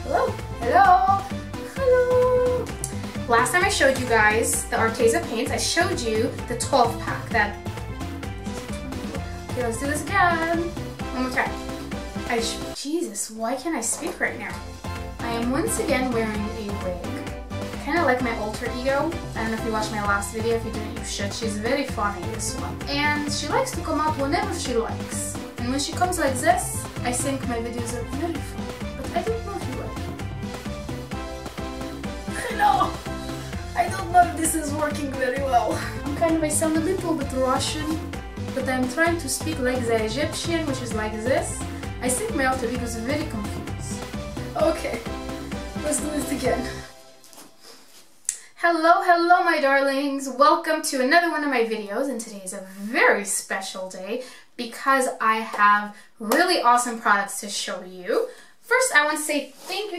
Hello, hello, hello. Last time I showed you guys the Arteza paints, I showed you the 12 pack that... Okay, let's do this again. One more time. Jesus, why can't I speak right now? I am once again wearing a wig. Kind of like my alter ego. I don't know if you watched my last video. If you didn't, you should. She's very funny, this one. And she likes to come out whenever she likes. And when she comes like this, I think my videos are very funny. But I don't know if you like it. Hello! I don't know if this is working very well. I sound a little bit Russian, but I'm trying to speak like the Egyptian, which is like this. I think my alter ego is very confused. Okay, let's do this again. Hello, hello my darlings! Welcome to another one of my videos, and today is a very special day because I have really awesome products to show you. First, I want to say thank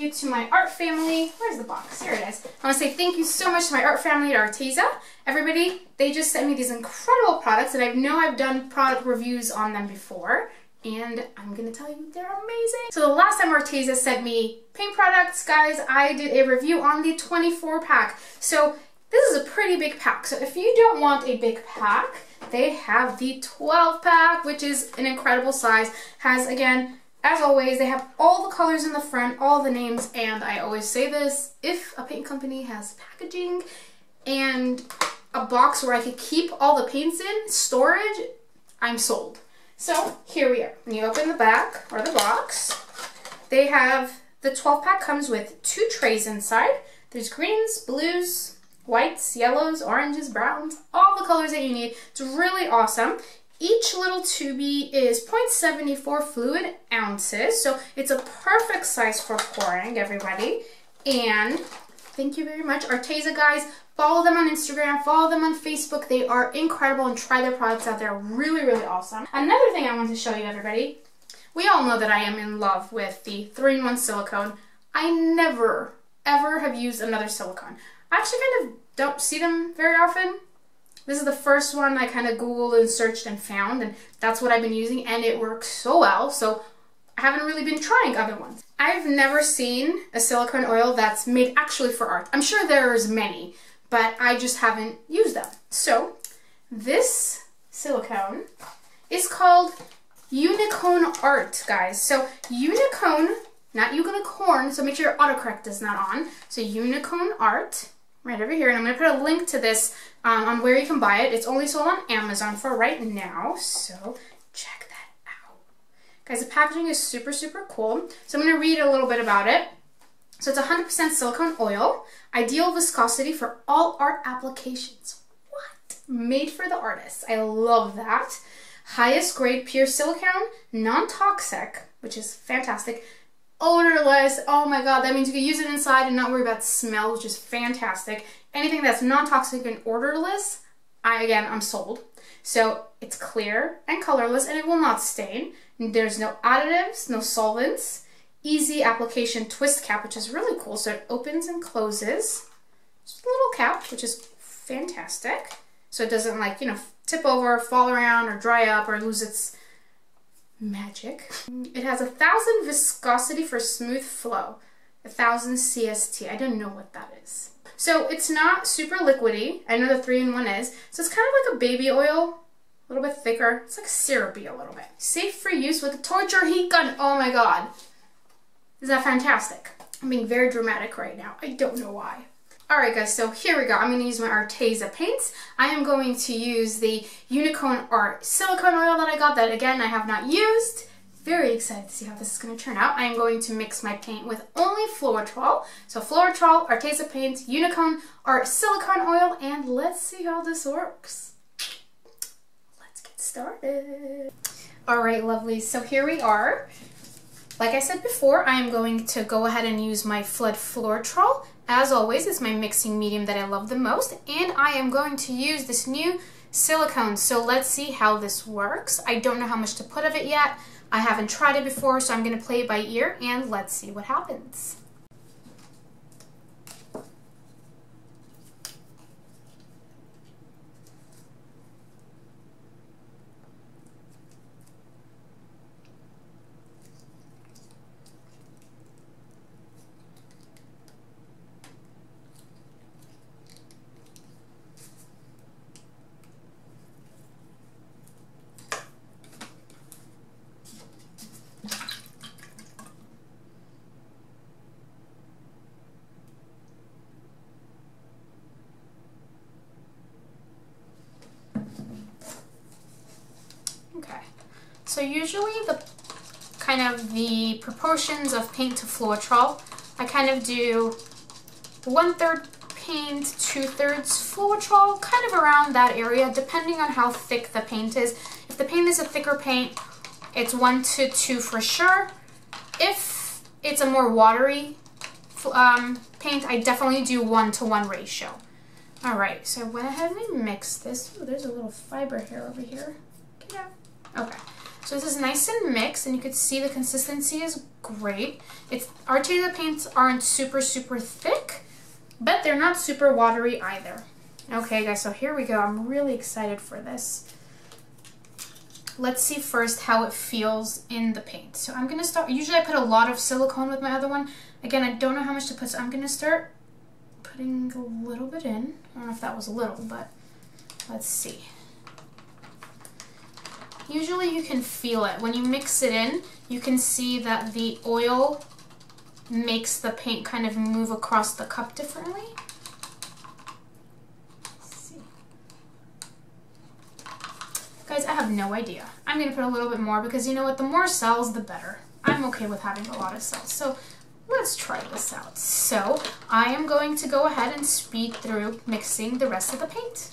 you to my art family. Where's the box? Here it is. I want to say thank you so much to my art family at Arteza. Everybody, they just sent me these incredible products, and I know I've done product reviews on them before, and I'm gonna tell you they're amazing. So the last time Arteza sent me paint products, guys, I did a review on the 24 pack. So this is a pretty big pack. So if you don't want a big pack, they have the 12 pack, which is an incredible size. Has, again, as always, they have all the colors in the front, all the names, and I always say this, if a paint company has packaging and a box where I could keep all the paints in, storage, I'm sold. So here we are. When you open the back, or the box, they have, the 12 pack comes with 2 trays inside. There's greens, blues, whites, yellows, oranges, browns, all the colors that you need. It's really awesome. Each little tubey is 0.74 fluid ounces, so it's a perfect size for pouring, everybody. And thank you very much, Arteza, guys. Follow them on Instagram, follow them on Facebook. They are incredible, and try their products out. They're really, really awesome. Another thing I want to show you, everybody. We all know that I am in love with the 3-in-1 silicone. I never, ever have used another silicone. I actually kind of don't see them very often. This is the first one I kind of Googled and searched and found, and that's what I've been using, and it works so well, so I haven't really been trying other ones. I've never seen a silicone oil that's made actually for art. I'm sure there's many, but I just haven't used them. So this silicone is called UNICONE Art, guys. So UNICONE, not unicorn, so make sure your autocorrect is not on. So UNICONE Art, right over here, and I'm going to put a link to this on where you can buy it. It's only sold on Amazon for right now, so check that out. Guys, the packaging is super, super cool. So I'm going to read a little bit about it. So it's 100% silicone oil, ideal viscosity for all art applications. What? Made for the artists. I love that. Highest grade pure silicone, non-toxic, which is fantastic. Odorless, oh my god, that means you can use it inside and not worry about smell, which is fantastic. Anything that's non-toxic and odorless, I'm sold. So it's clear and colorless, and it will not stain. There's no additives, no solvents. Easy application twist cap, which is really cool. So it opens and closes. Just a little cap, which is fantastic. So it doesn't, like, you know, tip over, fall around, or dry up, or lose its magic. It has 1,000 viscosity for smooth flow. 1,000 CST. I don't know what that is. So it's not super liquidy. I know the 3-in-1 is. So it's kind of like a baby oil. A little bit thicker. It's like syrupy a little bit. Safe for use with a torture heat gun. Oh my god. Is that fantastic? I'm being very dramatic right now. I don't know why. Alright guys, so here we go. I'm going to use my Arteza paints. I am going to use the UNICONE Art silicone oil that I got that, again, I have not used. Very excited to see how this is going to turn out. I am going to mix my paint with only FLOETROL. So FLOETROL, Arteza paint, UNICONE Art silicone oil, and let's see how this works. Let's get started. Alright lovelies, so here we are. Like I said before, I am going to go ahead and use my FLOETROL. As always, it's my mixing medium that I love the most, and I am going to use this new silicone. So let's see how this works. I don't know how much to put of it yet. I haven't tried it before, so I'm going to play it by ear, and let's see what happens. So usually the kind of the proportions of paint to FLOETROL, I kind of do 1/3 paint, 2/3 FLOETROL, kind of around that area, depending on how thick the paint is. If the paint is a thicker paint, it's 1 to 2 for sure. If it's a more watery paint, I definitely do 1-to-1 ratio. Alright, so I went ahead and mixed this. Ooh, there's a little fiber hair over here. Get out. Okay, so this is nice and mixed, and you can see the consistency is great. Arteza paints aren't super thick, but they're not super watery either. Okay guys, so here we go. I'm really excited for this. Let's see first how it feels in the paint. So I'm going to start, usually I put a lot of silicone with my other one. Again, I don't know how much to put, so I'm going to start putting a little bit in. I don't know if that was a little, but let's see. Usually you can feel it. When you mix it in, you can see that the oil makes the paint kind of move across the cup differently. Let's see. Guys, I have no idea. I'm going to put a little bit more because you know what? The more cells, the better. I'm okay with having a lot of cells. So let's try this out. So I am going to go ahead and speed through mixing the rest of the paint.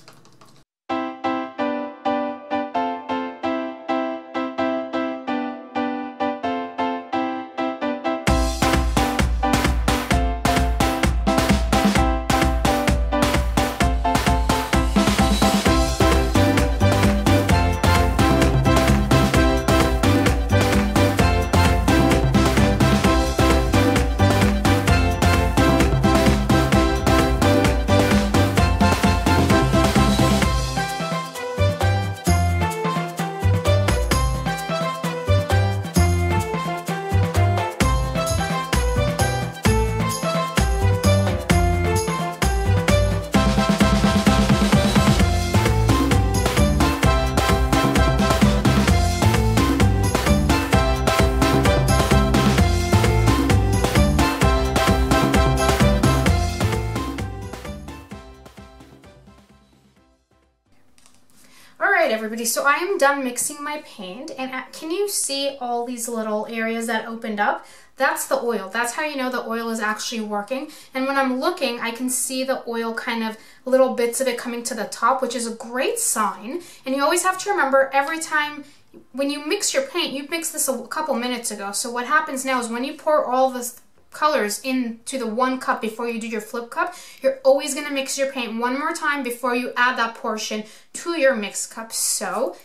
Alright everybody, so I am done mixing my paint, and can you see all these little areas that opened up? That's the oil. That's how you know the oil is actually working. And when I'm looking, I can see the oil kind of little bits of it coming to the top, which is a great sign. And you always have to remember every time when you mix your paint, you mixed this a couple minutes ago. So what happens now is when you pour all this colors into the one cup before you do your flip cup, you're always going to mix your paint one more time before you add that portion to your mix cup. So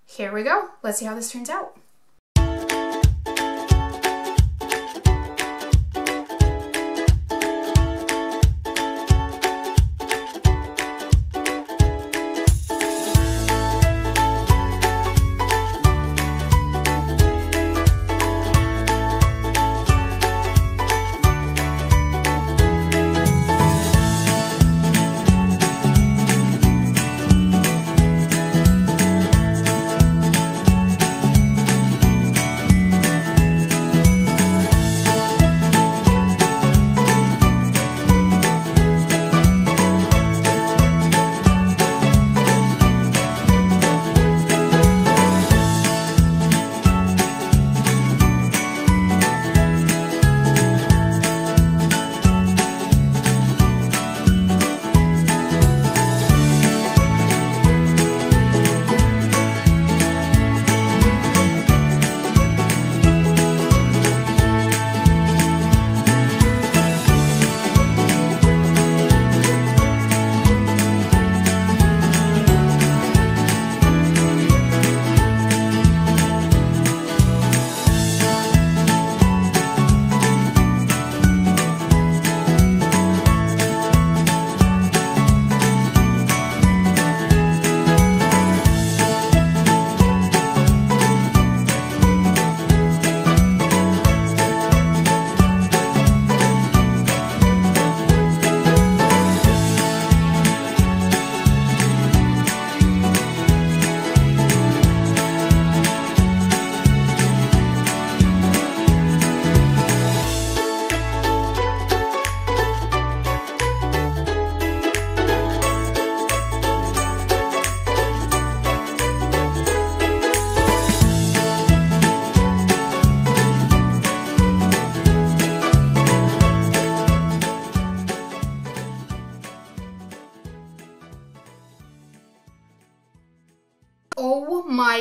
here we go. Let's see how this turns out.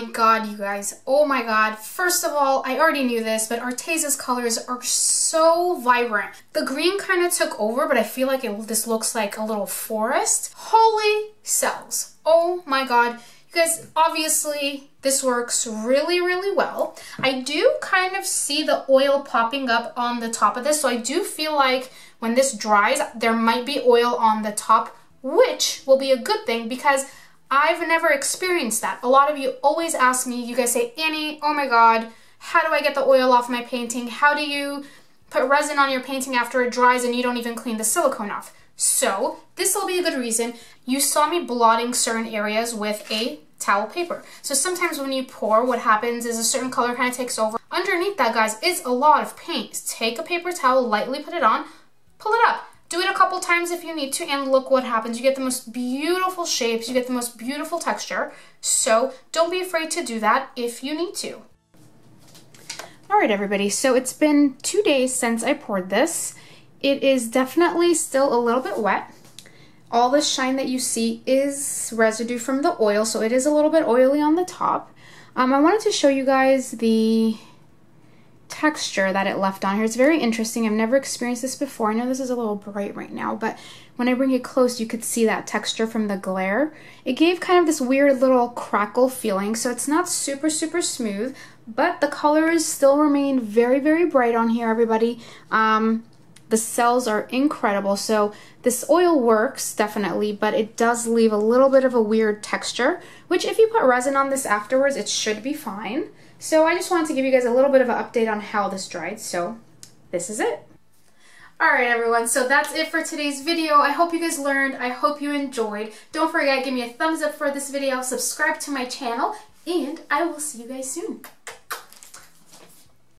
my god, you guys. Oh my god. First of all, I already knew this, but Arteza's colors are so vibrant. The green kind of took over, but I feel like this looks like a little forest. Holy cells. Oh my god. You guys, obviously, this works really, really well. I do kind of see the oil popping up on the top of this, so I do feel like when this dries, there might be oil on the top, which will be a good thing because I've never experienced that. A lot of you always ask me, you guys say, Annie, oh my god, how do I get the oil off my painting? How do you put resin on your painting after it dries and you don't even clean the silicone off? So this will be a good reason. You saw me blotting certain areas with a towel paper. So sometimes when you pour, what happens is a certain color kind of takes over. Underneath that, guys, is a lot of paint. Take a paper towel, lightly put it on, pull it up. Do it a couple times if you need to, and look what happens. You get the most beautiful shapes, you get the most beautiful texture. So don't be afraid to do that if you need to. All right, everybody, so it's been 2 days since I poured this. It is definitely still a little bit wet. All the shine that you see is residue from the oil, so it is a little bit oily on the top. I wanted to show you guys the texture that it left on here. It's very interesting. I've never experienced this before. I know this is a little bright right now, but when I bring it close, you could see that texture from the glare. It gave kind of this weird little crackle feeling, so it's not super, super smooth, but the colors still remain very, very bright on here, everybody. The cells are incredible, so this oil works definitely, but it does leave a little bit of a weird texture, which if you put resin on this afterwards, it should be fine. So I just wanted to give you guys a little bit of an update on how this dried, so this is it. Alright everyone, so that's it for today's video. I hope you guys learned, I hope you enjoyed. Don't forget, give me a thumbs up for this video, subscribe to my channel, and I will see you guys soon.